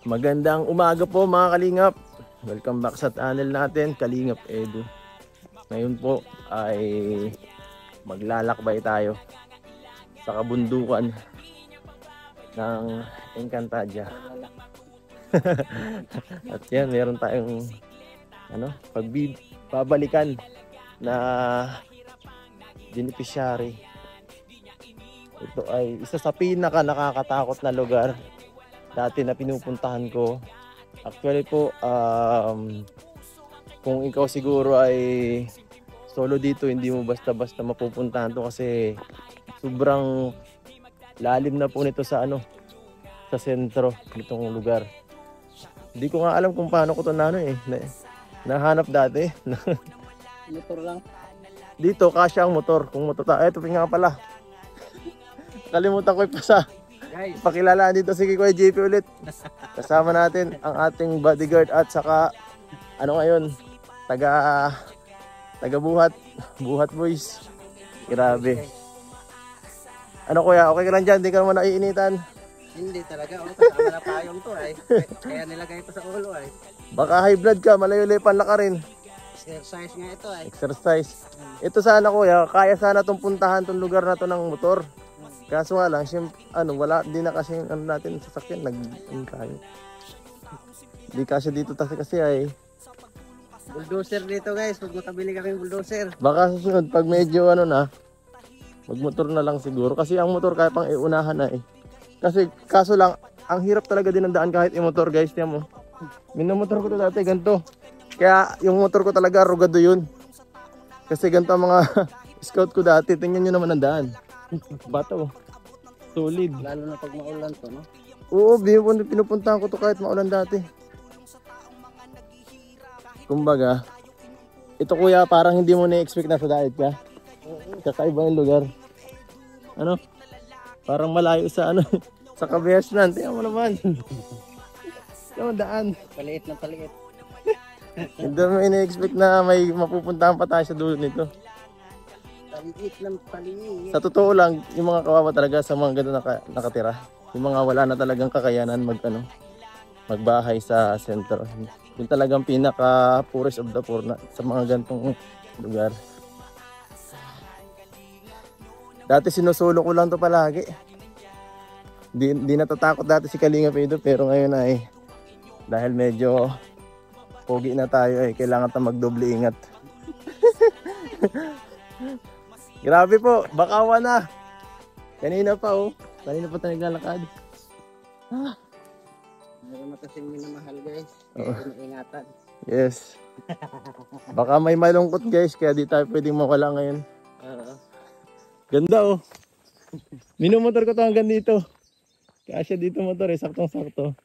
Magandang umaga po mga Kalingap. Welcome back sa channel natin, Kalingap Edu. Ngayon po ay maglalakbay tayo sa kabundukan ng Encantadia. At yan, meron tayong pagbabalikan na beneficiary. Ito ay isa sa pinaka nakakatakot na lugar dati na pinupuntahan ko. Actually po, kung ikaw siguro ay solo dito, hindi mo basta-basta mapupuntahan to kasi sobrang lalim na po nito sa sa sentro nitong lugar. Hindi ko nga alam kung paano ko to nahanap dati. Motor lang. Dito kasya ang motor. Kung motor tayo, ito nga pala. Kalimutan ko ipasa. Pakilalaan dito si Kuya JP ulit. Kasama natin ang ating bodyguard at saka ngayon, taga buhat boys. Grabe. Kuya, okay ka lang dyan? Hindi ka naman naiinitan? Hindi talaga. Kasama na payong to ay. Kaya nilagay ito sa ulo ay. Baka high blood ka, malayo-layo panla ka rin. Exercise nga ito ay. Exercise. Ito sana kuya, kaya sana itong puntahan itong lugar na to ng motor. Kaso nga lang, wala din na kasi natin sasakyan, tayo. Hindi kasi dito kasi ay Bulldozer dito guys, pag makabili kami bulldozer. baka susunod pag medyo magmotor na lang siguro. Kasi ang motor kaya pang iunahan na eh. Kasi kaso lang, ang hirap talaga din ang daan kahit i-motor guys. Tiyan mo. Minamotor ko to dati, ganito. Kaya yung motor ko talaga, rugado yun. Kasi ganito ang mga scout ko dati. Tingnan nyo naman ang daan. Bato. Solid. Lalo na pag maulan to, no? Oo, pinupuntahan ko to kahit maulan dati. Kumbaga, ito kuya, parang hindi mo na-expect na sa diet ka. Kakaiba yung lugar. Parang malayo sa sa Kabihasnan. Tingnan mo naman. Tingnan mo daan. Paliit na paliit. Hindi mo ina-expect na may mapupuntahan pa tayo sa dulo nito. Paliit ng paliit. Sa totoo lang, yung mga kawawa talaga sa mga ganito nakatira. Yung mga wala na talagang kakayanan magbahay sa sentro. Yung talagang pinaka poorest of the poor na sa mga ganitong lugar. Dati sinusulo ko lang to palagi. Di natatakot dati si Kalingap Edu, pero ngayon ay dahil medyo pogi na tayo ay kailangan tayong magdoble ingat. Grabe po, bakawan na. Kanina pa Kanina pa tayo naglalakad. Meron matasing minamahal guys. Ingatan. Yes. Baka may malungkot guys, kaya di tayo pwedeng mawala ngayon. Ganda Minumotor ko to hanggang dito. Kasya dito motor saktong-sakto.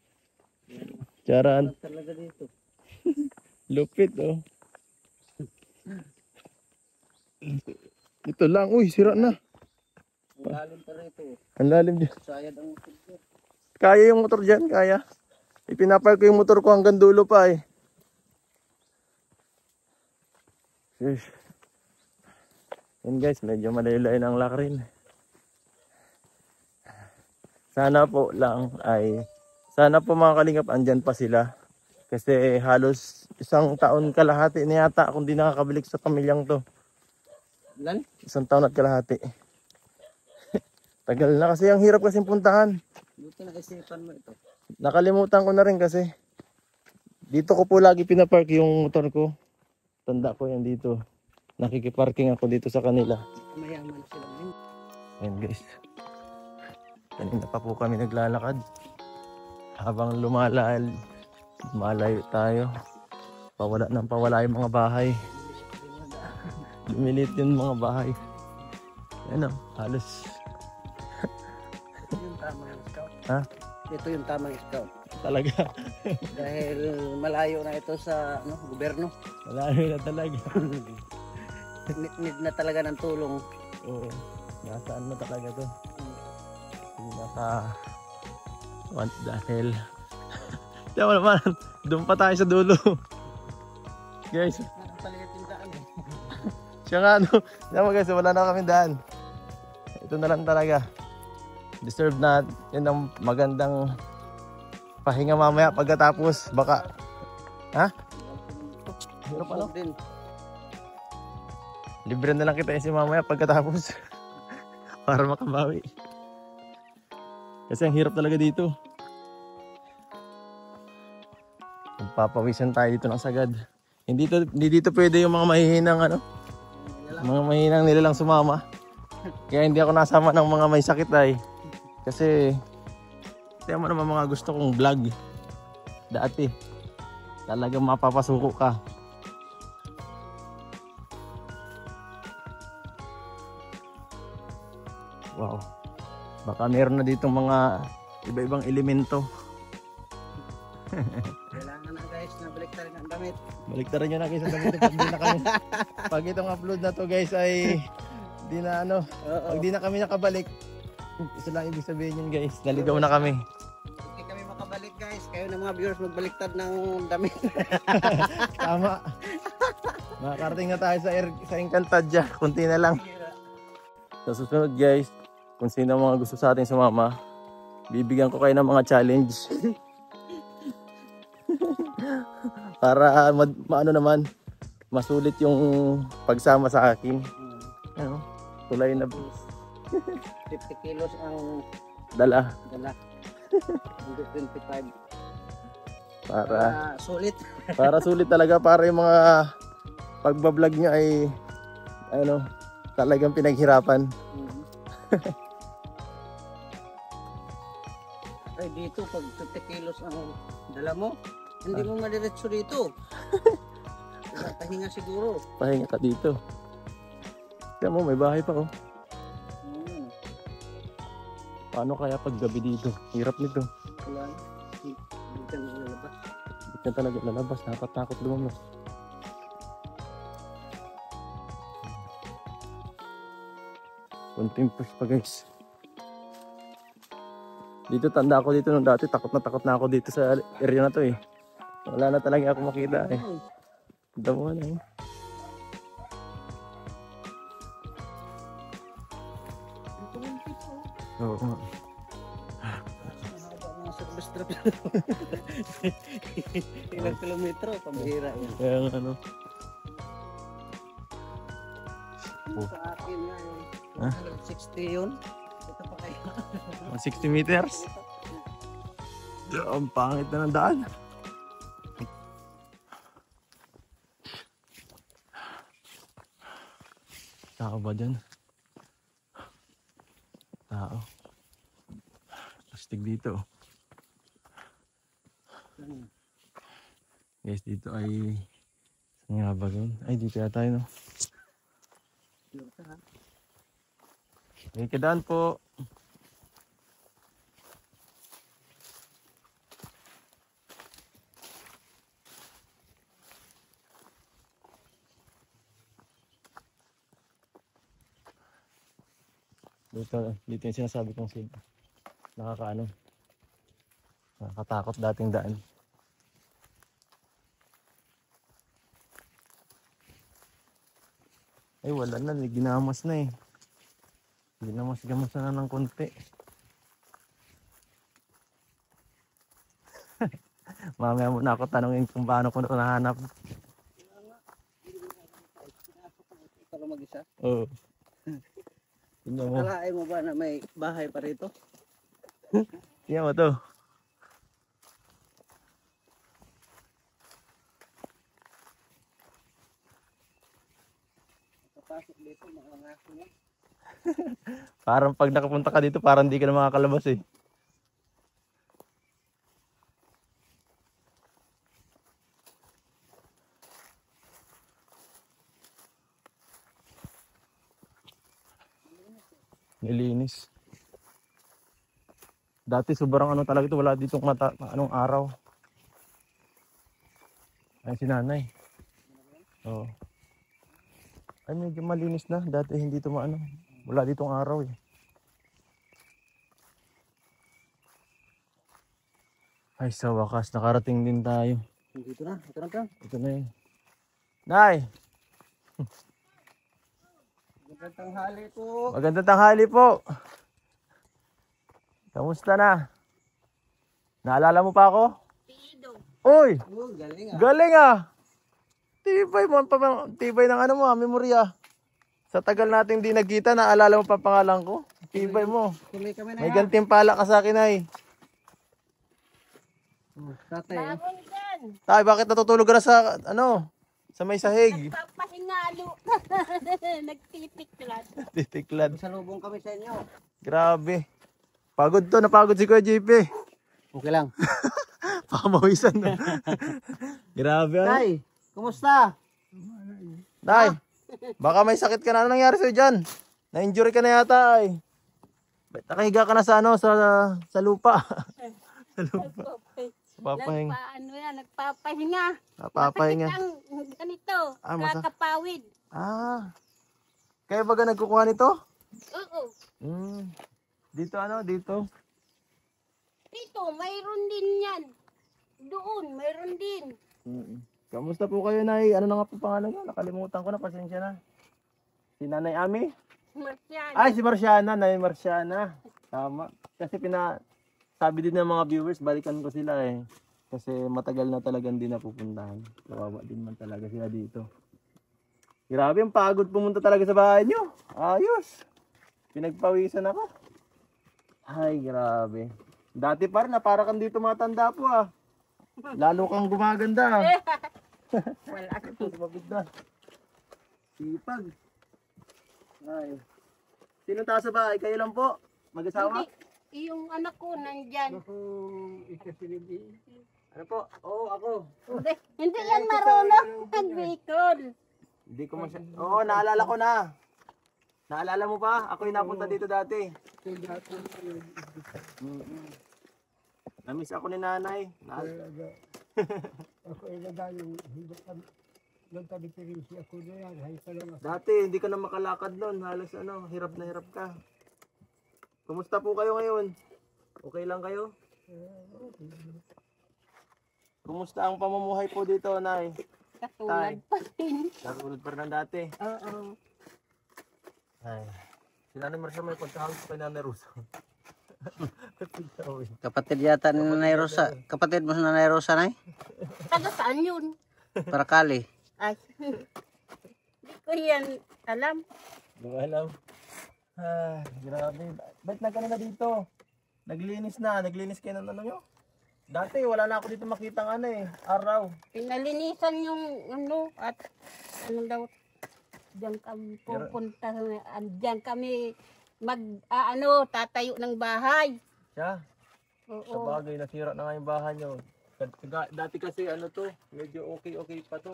Charan. Talaga dito. Lupit Ito lang, sira na. Ang lalim pa rito. Ang lalim dyan. Sayad ang motor dyan. Kaya yung motor dyan, kaya. Ipinapark ko yung motor ko hanggang dulo pa Sheesh. Yan guys, medyo malayo-layo ng lakarin. Sana po mga Kalingap andyan pa sila. Kasi halos isang taon kalahati na yata kung di nakakabalik sa pamilyang to. Ilan? Isang taon at kalahati. Tagal na kasi, ang hirap kasing puntahan. Buti na isipan mo ito. Nakalimutan ko na rin kasi. Dito ko po lagi pinapark yung motor ko. Tanda ko yan dito. Nakikiparking ako dito sa kanila. Mayaman sila ngayon. Ayan guys. Kanina pa po kami naglalakad. Habang lumalayo tayo. Pawala yung mga bahay. Lumilit yung mga bahay. Halos. Ito yung tamang scout. Ha? Ito yung tamang scout. Talaga. Dahil malayo na ito sa gobyerno. Malayo na talaga. Need na talaga ng tulong. Oo. Nasaan na talaga to? Dahil diba naman, doon pa tayo sa dulo. Guys, Paliit yung daan siya nga diba guys, wala na kami daan. Ito na lang talaga. Deserve na, yun ang magandang Pahinga mamaya pagkatapos. Baka, ha? Hirap ano? Din. Libre na lang kita si mamaya pagkatapos. Para makabawi. Kasi ang hirap talaga dito. Magpapawisan tayo dito ng sagad. Hindi dito pwede yung mga mahihinang ano. Mga mahihinang nila lang sumama. Kaya hindi ako nasama ng mga may sakit ay. Kasi tiyan mo naman mga gusto kong vlog. Dati talagang mapapasuko ka. Wow. Baka meron na ditong mga iba-ibang elemento. Kailangan na guys na baliktarin ang damit. Baliktarin nyo na guys ang damit pag di na kami. Pag itong upload na to guys ay di na ano. Pag di na kami nakabalik. Isa lang ibig sabihin yun guys. Naligaw na kami. Hindi kami makabalik guys. Kayo na mga viewers magbaliktad ng damit. Tama. Makakarating na tayo sa Encantadia. Kunti na lang. Sa susunod guys, kung sino mga gusto sa ating sumama, bibigyan ko kayo ng mga challenge. Para maano naman, masulit yung pagsama sa akin. Ano? Tulay na 50 kilos ang dala. 125. Para Sulit. para sulit talaga, para yung mga pagbablog niya ay ano, talagang pinaghirapan. Ay dito pag 50 kilos ang dala mo, hindi mo madiretso dito. Pahinga siguro. Pahinga ka dito. Kaya mo, may bahay pa oh. Paano kaya pag gabi dito? Hirap nito. Wala. Hindi ka lalabas. Hindi ka talaga lalabas. Nakatakot lumabas. Kunting push pa guys. Dito tanda ako dito nung dati. Takot na ako dito sa area na to eh. Wala na talaga ako makita eh. Damo na eh. Oo nga. Service trip. Ilang kilometro, pambihira yan. Kaya nga ano. Sa akin nga Ha? 60 yun. Ito pa kayo. 60 meters. Ang pangit na ng daan. Tao ba dyan? Tao. Plastic dito. Guys, dito ay saan nga ba yun? Ay, dito yata yun, no? May kadaan po. Dito yung sinasabi kong nakakatakot dating daan. Ay wala na, ginamas na eh. Ginamas na ng konti. Mamaya muna ako tanongin kung paano ko nahanap. Ikaw lang mag-isa? Oo. Tingnan mo. Akalain mo ba na may bahay pa rito? Tingnan mo to. Papasok dito, mga aso mo. Parang pag nakapunta ka dito, parang hindi ka na makakalabas eh. Nilinis. Dati sobrang ano talaga ito, wala ditong anong araw. Ay si nanay. Oo. Ay medyo malinis na, dati hindi ito maano. Wala ditong araw eh. Ay sa wakas, nakarating din tayo. Dito na, ito na ka. Ito na yun. Nay! Magandang tanghali po. Magandang tanghali po. Kamusta na? Naalala mo pa ako? Pido. Uy! Oh, galing ah. Galing ah! Tibay ng ano mo, memorya. Sa tagal nating di nagkita, naalala mo pa pangalan ko? Tibay mo. Tuloy kami na May yan. gantimpala ka sa akin ay. Oh, tatay. Bangon dyan. Tay, bakit natutulog ka na sa, ano, sa may sahig? Papahingalo. Nagtitiklat. Titiklad. Salubong kami sa inyo. Grabe. Pagod to, napagod si Kuya JP. Okay lang. Pamawisan na. Grabe ah. Tay, kumusta? Tay, baka may sakit ka na. Ano nangyari sa'yo dyan? Na-injury ka na yata ay. Ba't nakahiga ka na sa ano, sa lupa? Sa lupa. Papahing. Ano yan, nagpapahinga. Papahinga. Masakit ang ganito, Masakit. kakapawid. Kaya baga nagkukuha nito? Oo. Dito ano, dito. Dito, mayroon din yan. Doon, mayroon din. Kamusta po kayo, Nay? Ano na nga po pangalan nyo? Nakalimutan ko na, pasensya na. Si Nanay Ami? Marciano. Ay, si Marciana, Nay Marciana. Tama. Kasi sabi din ng mga viewers, balikan ko sila eh. Kasi matagal na talagang din napupuntahan. Kawawa din man talaga sila dito. Grabe, ang pagod pumunta talaga sa bahay nyo. Ayos. Pinagpawisan ako. Ay, grabe. Dati pa rin, para kang dito matanda po ah. Lalo kang gumaganda. Wala. Tumabid na. Sipag. Ay. Sino taas sa bahay? Kayo lang po? Mag-asawa? Hindi, yung anak ko nandyan. Ano po? Oo, ako. Hindi yan marunong mag-Bicol. Hindi ko masya... Oo, naalala ko na. Naalala mo pa? Ako yung napunta dito dati. Namiss ako ni nanay. Ako ay nagayong nung tabi-tirisi ako na yan. Hay pa lang ako. Dati, hindi ka na makalakad nun. Halos ano, hirap na hirap ka. Kumusta po kayo ngayon? Okay lang kayo? Kumusta ang pamumuhay po dito, Nay? Katulad pa rin. Katulad pa rin ng dati. Oo. Ay. Si Nanay Marcia may pagkahawig pa kay Nanay Russo. Kapatid yata ni Nanay Rosa. Kapatid mo si Nanay Rosa, Nay? Taga saan yun? Parakali. Ay. Hindi ko yan alam. Hindi ko alam. Ay, grabe. Ba't nagkano na dito? Naglinis na. Naglinis kayo ng ano nyo? Dati wala na ako dito makitang ano eh. Araw. Pinalinisan yung ano at ano daw diyan kami pupunta, diyan kami tatayo ng bahay. Siya. Sa Oo. bagay, nasira na nga yung bahay nyo. Dati kasi ano to, medyo okay pa to.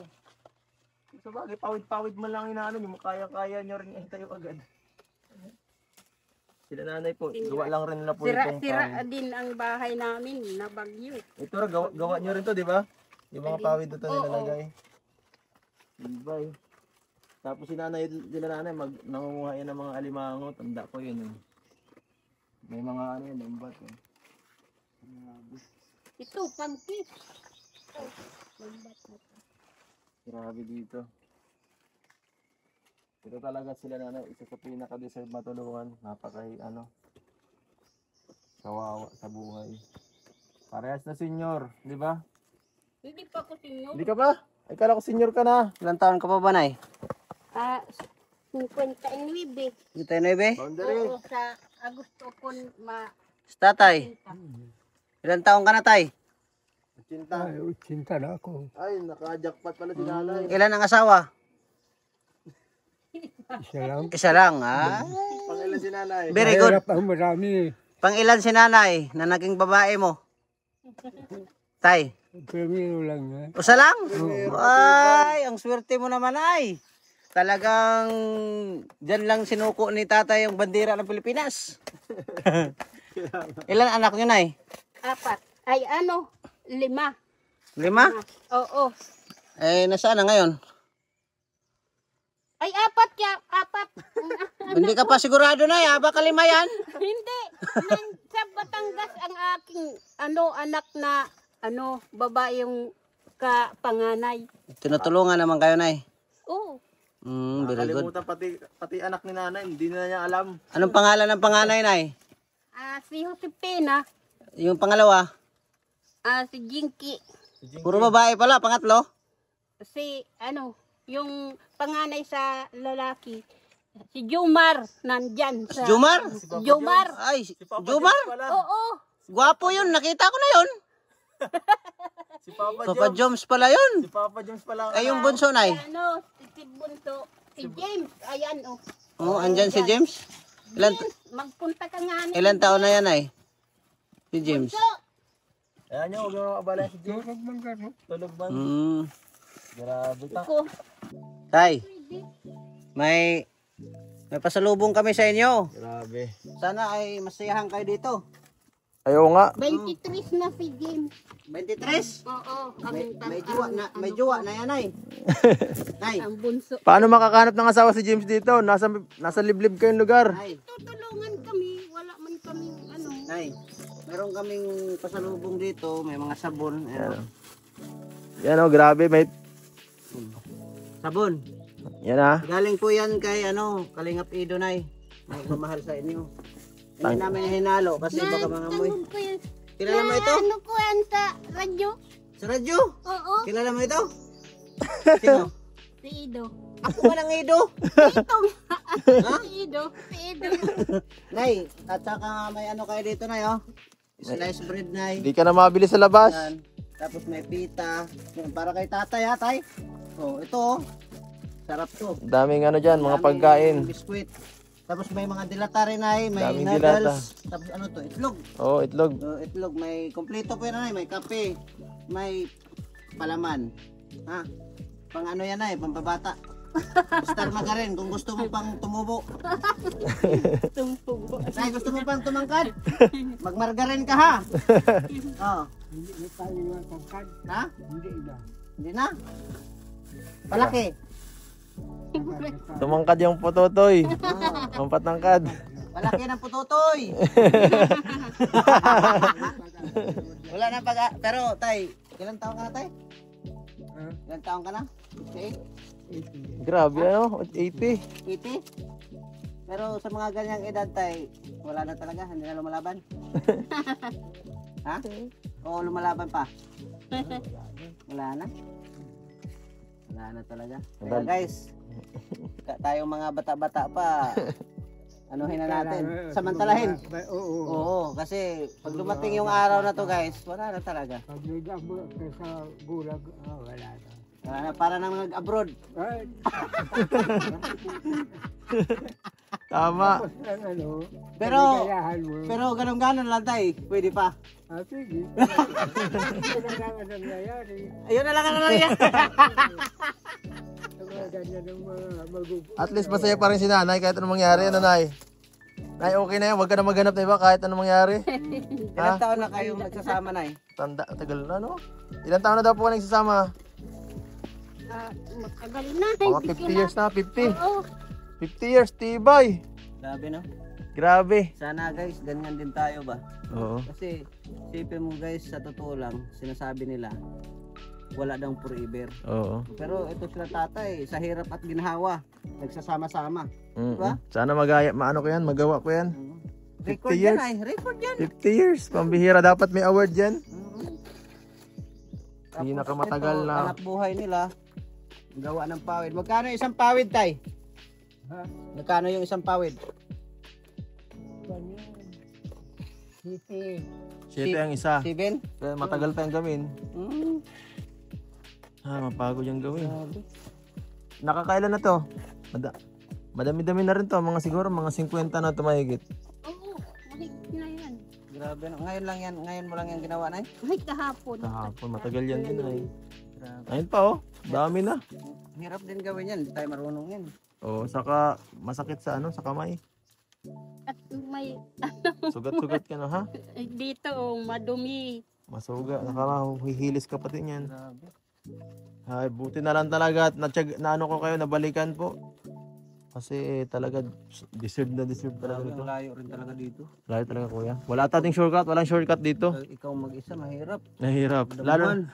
Sa bagay, pawid-pawid mo lang inaano nyo, kaya-kaya nyo rin itayo agad. Sila nanay po, gawa lang rin nila po itong Sira pawid. din ang bahay namin na bagyo. Ito rin, gawa nyo rin to, di ba? Yung mga pawid ito Oo. nilalagay. Ibay. Tapos si nanay, nangunguha yan ng mga alimango, tanda ko yun. May mga ano yun, lambat. Ito, pangkis. Grabe dito. Ito talaga sila nanay, isa sa pinaka-deserve matulungan. Kawawa sa buhay. Parehas na senior, di ba? Hindi pa ko sinyo. Hindi ka ba? Ay, kala ko senior ka na. Ilang taon ka pa ba, Nay? 59. Ito yun, Ebe? Boundary. Oo, sa Agosto ko Sa tatay. Ilang taon ka na, Tay? Cinta. Ay, cinta na ako. Ay, naka-jackpot pala si nanay. Ilan ang asawa? Isa lang. Isa lang, ha? Pangilan si nanay. Very good. Mahirap ang marami. Pang ilan si nanay na naging babae mo? Tay? Primero lang ha. Usa lang? Ay, ang swerte mo naman ay. Talagang dyan lang sinuko ni tatay yung bandera ng Pilipinas. Ilan anak nyo, Nay? 4. Ay 5. 5? Oo. Eh, nasaan na ngayon? Ay 4 kaya 4. Hindi ka pa sigurado, Nay, ha? Baka 5 yan? Hindi. Sa Batangas ang aking anak na babae yung kapanganay. Tinutulungan naman kayo, Nay. Oo. Very good. Nakalimutan pati anak ni nanay, hindi na niya alam. Anong pangalan ng panganay, Nay? Si Josepina. Yung pangalawa? Si Jinky. Puro babae pala, pangatlo. Si, yung panganay sa lalaki. Si Jumar, nandyan. Sa, Jumar? Jumar. Ay, Jumar? Oo. Gwapo yun, nakita ko na yun. Si Papa Papa Joms pala yun. Si Papa Jones pala. Ay, yung bunso na eh. Si Bunso. Si James. Ayan, oh. Oh, andyan si James. Ilan, James, magpunta ka nga. ilan taon na yan ay? Si James. So, Ayan nyo, huwag nyo abala si Jones. Tulog man gano. Tulog ba? Grabe ta. ko. Tay, may pasalubong kami sa inyo. Grabe. Sana ay masayahan kayo dito. Ayaw nga. 23 na si James. 23. Oo. May jowa na yan ay. Nay, Ang bunso. Paano makakanap ng asawa si James dito? Nasa liblib kayong lugar. nay, Tutulungan kami. Wala man kaming nay. Meron kaming pasalubong dito, may mga sabon. Ayan. Yan o, grabe. May... Sabon. Yan ah. Galing po yan kay Kalingap Ido nay. Magmamahal sa inyo. Hindi namin hinalo kasi baka mga amoy. Tanong ko yan. Kilala mo ito? Ano ko yan sa radyo? Sa radyo? Oo. Kilala mo ito? Sino? Si Ido. Ako ba ng Ido? Ha? Si Ido. Si Ido. Nay, at saka may kayo dito nay oh. Slice bread nay. Hindi ka na mabili sa labas. Yan. Tapos may pita. Yan, para kay tatay ha tay. Oh, ito oh. Sarap to. Daming ano dyan, mga Daming pagkain. Biskwit. Tapos may mga dilata rin ay, may Daming noodles. Tapos ano to, itlog. Oo, itlog. Itlog, may kompleto po yan ay, may kape, may palaman. Ha? Pang ano yan ay, pampabata. Star Magarin, kung gusto mo pang tumubo. Tungtong. Ay, gusto mo pang tumangkad? Magmargarin ka ha? Oh. Hindi tayo yung tangkad. Ha? Hindi na. Hindi na. Palaki. Tumangkad yung putotoy. Oh. Ang patangkad. Palaki ng pututoy. Wala na pero tay, ilang taon ka na tay? Ilang taon ka na? 58? Grabe ano, 80. 80? Pero sa mga ganyang edad tay, wala na talaga, hindi na lumalaban. Ha? Oo, lumalaban pa. Wala na. Wala na talaga. Kaya guys, tayong mga bata-bata pa, anuhin na natin, samantalahin. Oo. Oo, kasi pag dumating yung araw na to guys, wala na talaga. Pag nag-abot ka sa bulag, wala na. Wala na, para nang nag-abroad. Ay, Tama. ano, Pero- kaligayahan mo. Pero ganun-ganun lang tay, pwede pa. Sige. Ito na lang ang nangyayari. Ayun na lang ang nangyayari. Sa mga ganyan ng mga magugulat. At least masaya pa rin si nanay kahit anong mangyari. Ano, nay? Nay, okay na yan. Huwag ka na maghanap na iba kahit anong mangyari. Ilang taon na kayong nagsasama na eh? Tanda, tagal na, no? Ilan taon na daw po ka nagsasama? Matagal na. Mga Hindi ko 50 years na, 50. Oo. 50 years, tibay. Grabe no? Grabe. Sana guys, ganyan din tayo ba? Oo. Kasi, isipin mo guys, sa totoo lang, sinasabi nila, wala daw forever. Oo. Pero ito sila tatay, sa hirap at ginhawa, nagsasama-sama. Mm-mm. Sana maano ko yan, magawa ko yan. 50 Record years. yan ay, record yan. 50 years, pambihira. Dapat may award yan. Tapos Pinakamatagal ito, na. hanap buhay nila, gawa ng pawid. Magkano yung isang pawid tay? Ha? Magkano yung isang pawid? Ganyan. City. 7 ang isa. 7? Kaya matagal tayong gawin. Hmm. Mapagod yung gawin. Nakakailan na to? Madami-dami na rin to. Mga siguro, mga 50 na to mahigit. Oo. Mahigit na yan. Grabe no. Ngayon lang yan, ngayon mo lang yan ginawa na Ay, kahapon. Kahapon, matagal yan din ay. Grabe. Ayun pa oh, dami na. Hirap din gawin yan, hindi tayo marunong yan. Oh, saka masakit sa sa kamay. At may Sugat-sugat ka na ha? dito, madumi. Masuga, nakahihilis ka pati niyan. Grabe. Ay, buti na lang talaga at naano ko kayo, nabalikan po. Kasi talaga, deserve talaga Grabe, dito. ang layo rin talaga dito. Layo talaga kuya. Wala tating shortcut, walang shortcut dito. Pag ikaw mag-isa, mahirap. Nahirap. Lalo,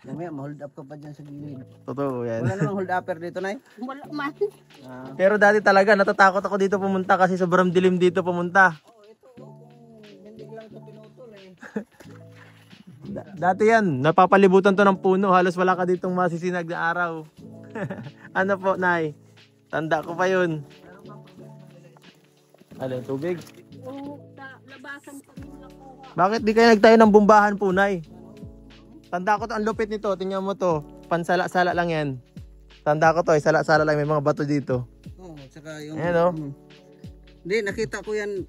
Mamaya, ma-hold up ka pa dyan sa gilid. totoo yan. Wala namang hold upper dito, Nay. Wala man. Pero dati talaga, natatakot ako dito pumunta kasi sobrang dilim dito pumunta. Hindi lang ito pinutol eh. Dati yan, napapalibutan to ng puno. Halos wala ka ditong masisinag na araw. Ano po, Nay? Tanda ko pa yun. Ano, tubig? Oo, sa labasan kami nakuha. Bakit di kayo nagtayo ng bumbahan po, Nay? Tanda ko to, ang lupit nito. Tingnan mo to. Pansala-sala lang yan. Tanda ko to, sala-sala lang. May mga bato dito. Oo, tsaka yung... Ayan, oh. Hindi, nakita ko yan,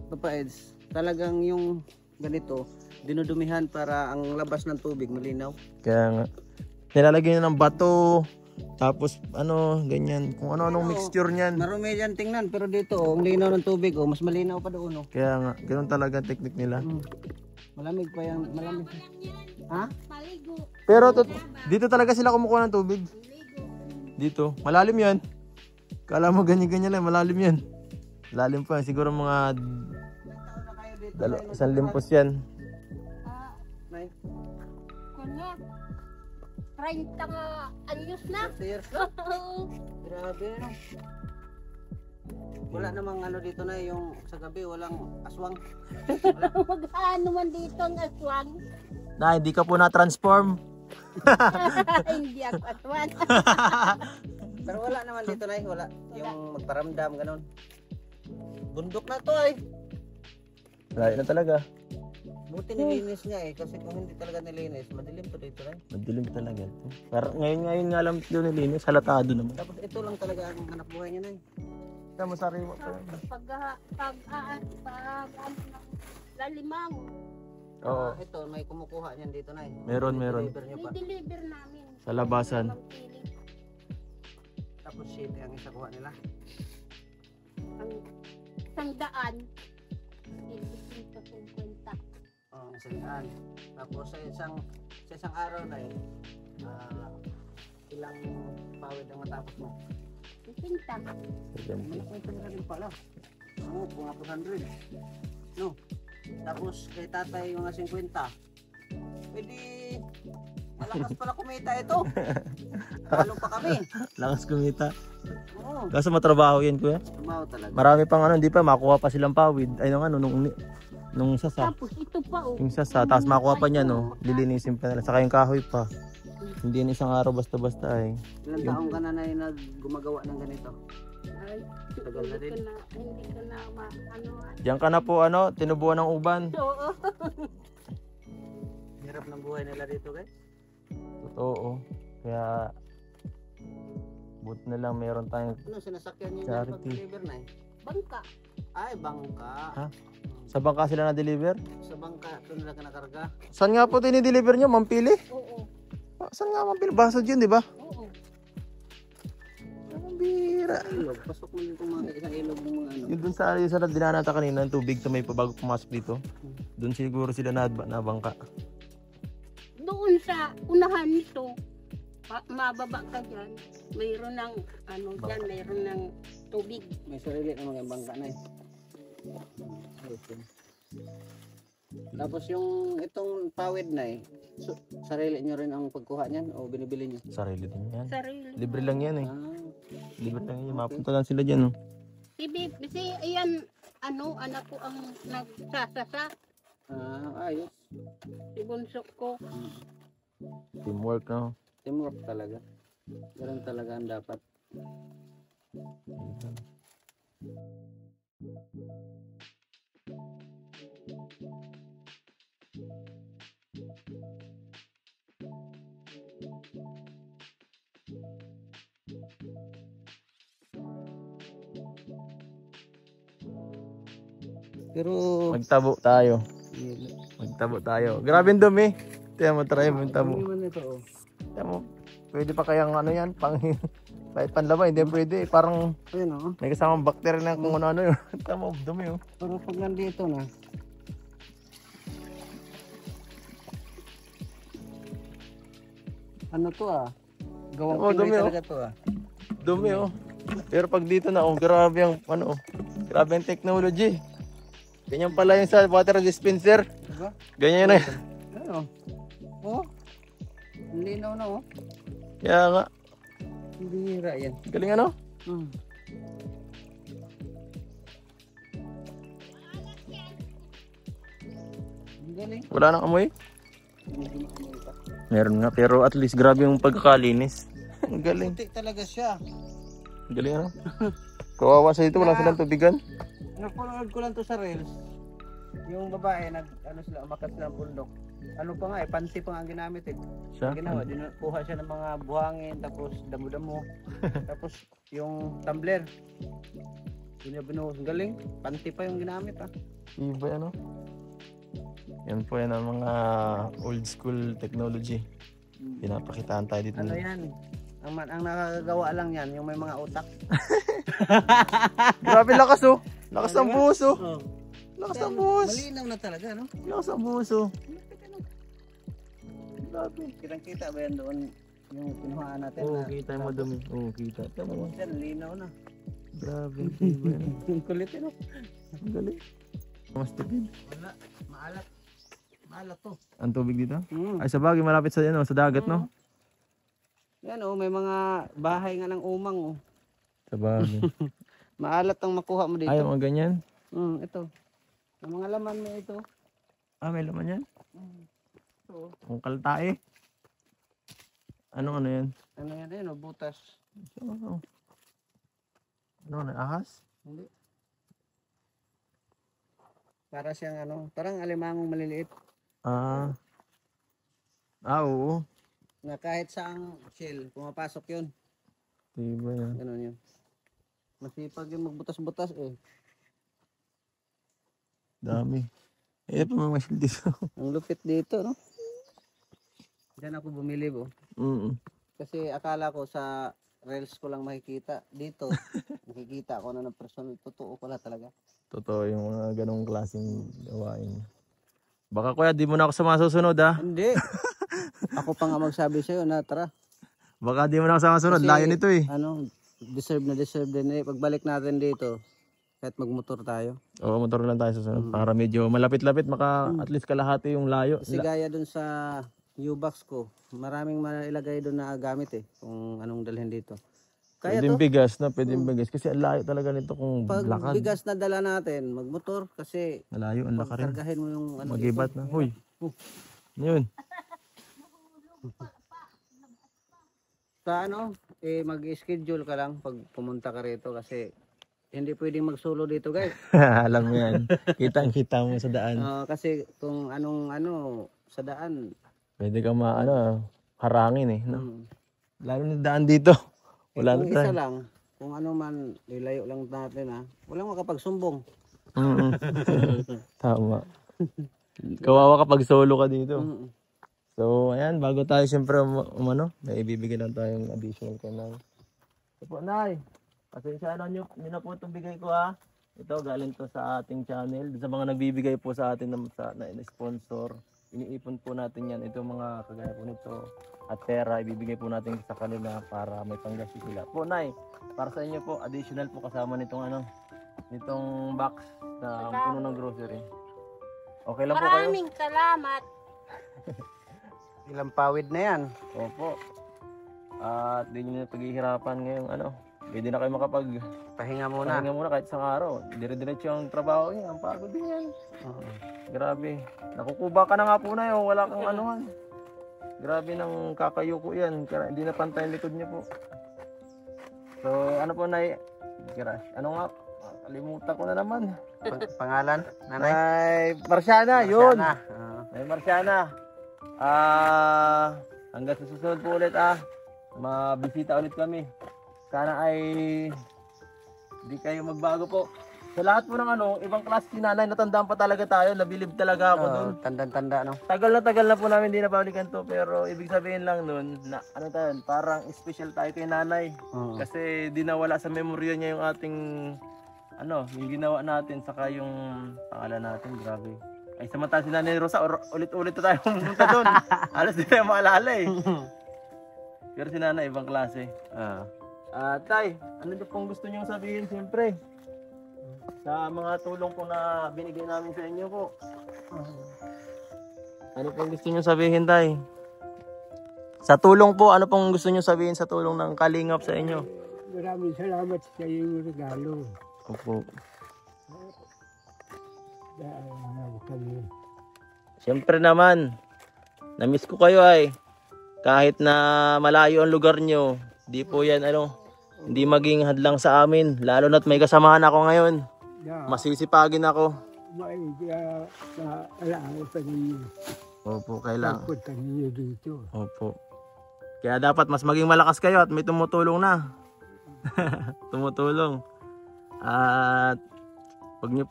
Papa Eds. Talagang yung ganito, dinudumihan para ang labas ng tubig malinaw. Kaya nga. Nilalagyan nyo ng bato. Tapos, ano, ganyan. Kung ano-anong mixture niyan. Marumi yan tingnan, pero dito, ang linaw ng tubig, mas malinaw pa doon. Kaya nga, ganun talaga ang technique nila. Malamig pa yan, malamig. Ha? Maligo. Pero dito talaga sila kumukuha ng tubig. Maligo. Dito. Malalim yan. Kala mo ganyan-ganyan lang, malalim yan. Lalim pa, siguro mga isang limpos yan. Ah, Nay, kunya. 30 nga anyos na. 30 years na. Grabe, no? Wala namang ano dito na yung sa gabi, walang aswang. Mag-ano man dito ang aswang. Na, hindi ka po na-transform. Hindi ako aswang. Pero wala naman dito na wala. Yung magparamdam, ganun. Bundok na to ay. Layo na talaga. Buti nilinis niya kasi kung hindi talaga nilinis, madilim to dito na. Madilim talaga. Parang ngayon nga lang ito nilinis, halatado naman. Tapos ito lang talaga ang hanap buhay niya na. Tama sa riwa pa yan. Pag lalimang. Oo. Ito, may kumukuha niyan dito na. Meron. Deliver niyo pa. I-deliver namin. Sa labasan. Tapos shit ang isa kuha nila. Ang isang daan. 150. Oh, sandaan. Tapos sa isang araw na ilang pawid ang matapos mo. 50. May kwento na rin pala. Oo, mga 400. No. Tapos kay tatay mga 50. Pwede malakas pala kumita ito. Talo pa kami. Lakas kumita. Oo. Kaso matrabaho yan, kuya. Tumaw talaga. Marami pang ano, hindi pa makuha pa silang pawid. Ay nung ano, nung sasa. Tapos ito pa oh. Yung sasa, tapos makuha pa niya, no. Lilinisin pa nila. Saka yung kahoy pa. Hindi na isang araw basta-basta ay. Ilang taong ka na gumagawa ng ganito? Ay, Tagal na din. Hindi ko na ano. Diyan ka na po ano, tinubuan ng uban. Oo. Hirap ng buhay nila dito, guys. Totoo. Kaya buti na lang meron tayong Ano sinasakyan niyo Charity. pag-deliver na Bangka. Ay, bangka. Ha? Sa bangka sila na-deliver? Sa bangka, ito nila ka nakarga. Saan nga po tinideliver nyo? Mampili? Oo. Saan nga Mampili? Basod yun, di ba? Oo. Ang bira. Ilog, pasok mo dito mga isang ilog ng mga ano. Yung dun sa dinanata kanina, ng tubig sa may bago pumasok dito. Doon siguro sila na bangka. Doon sa unahan nito, mababa ka dyan, mayroon ng ano dyan, mayroon ng tubig. May sarili ng mga bangka na Tapos yung itong pawid na sarili nyo rin ang pagkuha niyan o binibili nyo? Sarili din yan. Sarili. Libre lang yan eh. Ah, Libre lang yan. Mapunta lang sila dyan. No? Si ayan, ano, anak ko ang nagsasasa. ayos. Si bunso ko. Teamwork, no? Teamwork talaga. Ganun talaga ang dapat. Pero Magtabo tayo. Magtabo tayo. Grabe ang dumi. Tiyan mo, try mo yung tabo. ano naman ito oh. Tiyan mo, pwede pa kayang ano yan, kahit panlaban, hindi pwede. Parang Ayun oh. may kasamang bakterya na kung ano-ano yun. Tiyan mo, dumi oh. Pero pag nandito na. Ano to Gawang Oh, Pinoy dumi, talaga to Dumi oh. Pero pag dito na, grabe ang ano, grabe ang technology. Ganyan pala yung sa water dispenser. Diba? Ganyan na. Ano? Oh. Ang linaw na oh. Kaya nga, Hindi hira yan. galing ano? Ang galing. Wala nang amoy. Medyo maamoy pa. Meron nga, pero at least grabe yung pagkakalinis. Ang galing. Puti talaga siya. Ang galing ano? Kawawa sa dito, wala silang tubigan. Napanood ko lang to sa Reels. Yung babae, ano sila, umakyat sila ng bundok. Ano pa nga eh, panty pa nga ang ginamit eh. Siya? Ginawa, kuha siya ng mga buhangin, tapos damo-damo. Tapos yung tumbler. Yun yung binuhos. Galing, panty pa yung ginamit ah. Iba ano? Yan po yan ang mga old school technology. Pinapakitaan tayo dito. Ano yan? Ang nakakagawa lang yan, yung may mga utak. Grabe lakas oh. Lakas ng buhos oh. Oh. Lakas ng buhos. Malinaw na talaga, no? Lakas ng buhos oh. Grabe. Kitang-kita ba yan doon yung pinuhaan natin? Oo, na, kita mo dumi. Oo, kita. Tama mo. Yan, linaw na. Grabe. Iba yan. Ang kulit yun, no? Ang galing. Mas tipid. Wala, maalat. Maalat to. Ang tubig dito? Mm. Ay, sa bagay, malapit sa, ano, sa dagat, no? Yan oh, may mga bahay nga ng umang oh. Sa bagay. Maalat ang makuha mo dito. Ay, mga ganyan. Ito. Ang mga laman mo ito. Ah, may laman yan? Ito. Ang kaltae. Anong ano yan? Ano yan eh, no? Butas. Ano? Ano, ahas? Hindi. Para siyang ano, parang alimangong maliliit. Ah. Ah, oo. Na kahit saang shell, pumapasok yun. Diba yan? Ganun yun. Masipag yung magbutas-butas eh. Dami. Eh, pa mga shield dito. Ang lupit dito, no? Diyan ako bumili oh. Kasi akala ko sa reels ko lang makikita. Dito, makikita ako na ng personal. Totoo pala talaga. Totoo yung mga ganong klaseng gawain. Baka kuya, di mo na ako sa masusunod ha? Hindi. Ako pa nga magsabi sa'yo na tara. Baka di mo na ako sa masusunod. Kasi, Layo nito eh. Ano, deserve na deserve din eh. Pagbalik natin dito, kahit magmotor tayo. Oo, motor lang tayo susunod. Para medyo malapit-lapit, maka at least kalahati yung layo. Kasi gaya dun sa U-box ko, maraming mailagay dun na gamit eh. Kung anong dalhin dito. Kaya Pwedeng to, bigas na, pwedeng bigas. Kasi ang layo talaga nito kung pag lakad. bigas na dala natin, magmotor kasi Malayo, ang laka rin. kargahin mo yung ano Mag-ibat dito. na. Huy. Yun. Sa ano, mag-schedule ka lang pag pumunta ka rito kasi hindi pwedeng mag-solo dito guys. Alam mo yan. Kitang-kita mo sa daan. Kasi kung anong ano sa daan. Pwede ka harangin eh. No? Mm. Lalo na daan dito. Wala na Kung isa tayo. lang, kung ano man, ilayo lang natin walang makapagsumbong. Tama. Kawawa kapag solo ka dito. Mm. So, ayan, bago tayo siyempre may ibibigay lang tayong additional kanang. Ito po, Nay. Pasensya nyo na po itong bigay ko ha. Ito, galing to sa ating channel. Sa mga nagbibigay po sa atin na sponsor. Iniipon po natin yan. Ito mga kagaya po nito. At pera, ibibigay po natin sa kanila para may panggastos sila. Po, Nay, para sa inyo po, additional po kasama nitong nitong box na puno ng grocery. Okay lang po kayo? Maraming salamat. Ilang pawid na yan. Opo. At di nyo na paghihirapan ngayong pwede na kayo Pahinga muna. pahinga muna kahit isang araw. Dire-diretso yung trabaho niya. Ang pagod din yan. Grabe. Nakukuba ka na nga po na yun. Wala kang anuhan. Grabe nang kakayuko yan. Kaya hindi na pantay ang likod niya po. So, ano po, Nay? Kirash. Ano nga? Kalimutan ko na naman. Pangalan? Nanay? Nay Marciana, yun. Marciana. Nay Marciana. Hanggang sa susunod po ulit mabisita ulit kami. Sana ay hindi kayo magbago po. Sa lahat po ng ibang klase si Nanay, natandaan pa talaga tayo, nabilib talaga ako doon. Tanda-tanda no? Tagal na po namin hindi nabalikan to, pero ibig sabihin lang nun, na parang special tayo kay Nanay. Kasi di nawala sa memorya niya yung ating, yung ginawa natin, saka yung pangalan natin, grabe. Ay samantala si Nanay Rosa, ulit-ulit na tayo pumunta doon. Alas di tayo maalala eh. Pero si Nanay, ibang klase. Tay, ano niyo pong gusto niyong sabihin siyempre? Sa mga tulong po na binigay namin sa inyo po. Ano pong gusto niyong sabihin, Tay? Sa tulong po, ano pong gusto niyong sabihin sa tulong ng Kalingap sa inyo? Maraming salamat sa iyong regalo. Opo. Dahil kami. Siyempre naman, Na-miss ko kayo ay. Kahit na malayo ang lugar nyo, di po yan hindi maging hadlang sa amin. Lalo na't may kasamahan ako ngayon. Yeah. Masisipagin ako. Kaya kailangan pa ninyo. Opo, kailangan. Pagpunta ninyo dito. Opo. Kaya dapat mas maging malakas kayo at may tumutulong na. Tumutulong. At wag niyo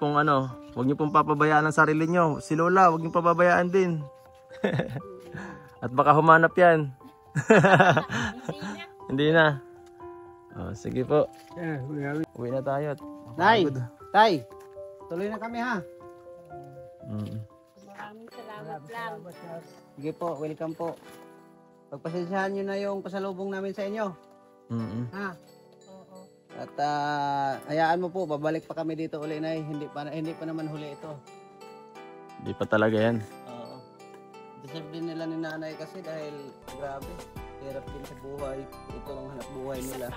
pong papabayaan ang sarili niyo. Si Lola, wag niyo pababayaan din. At baka humanap 'yan. Hindi na. Oh, sige po. Uwi na tayo. Tay, tay. Tuloy na kami ha. Maraming salamat lang. Sige po, welcome po. Pagpasensyahan nyo na yung pasalubong namin sa inyo. Ha? Oo. At hayaan mo po, babalik pa kami dito uli na hindi pa naman huli ito. Hindi pa talaga 'yan. Oo. Deserve din nila ni nanay kasi dahil grabe, hirap din sa buhay. Ito ang hanap buhay nila.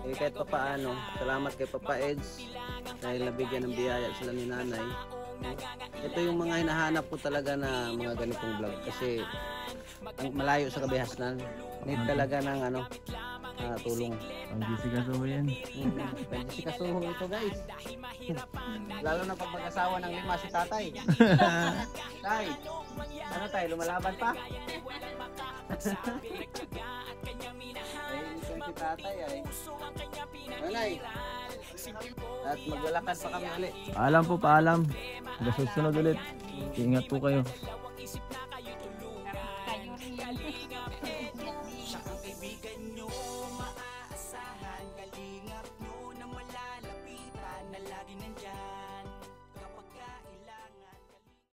Eh kahit pa paano, salamat kay Papa Eds dahil nabigyan ng biyaya sila ni nanay. Ito yung mga hinahanap ko talaga na mga ganitong vlog kasi ang malayo sa kabihasnan. Need talaga ng tulong. Ang gisigasuho yan. Pwede si kasuho ito guys. Lalo na pag mag-asawa ng 5 si tatay. Tay, ano tayo, lumalaban pa? Ay, ito si tatay ay. Nanay, at maglalakad pa kami ulit. Paalam. Hanggang susunod ulit. Ingat po kayo. Kayo rin. Ang kaibigan nyo maaasahan, kalingap nyo na malalapitan na lagi nandyan.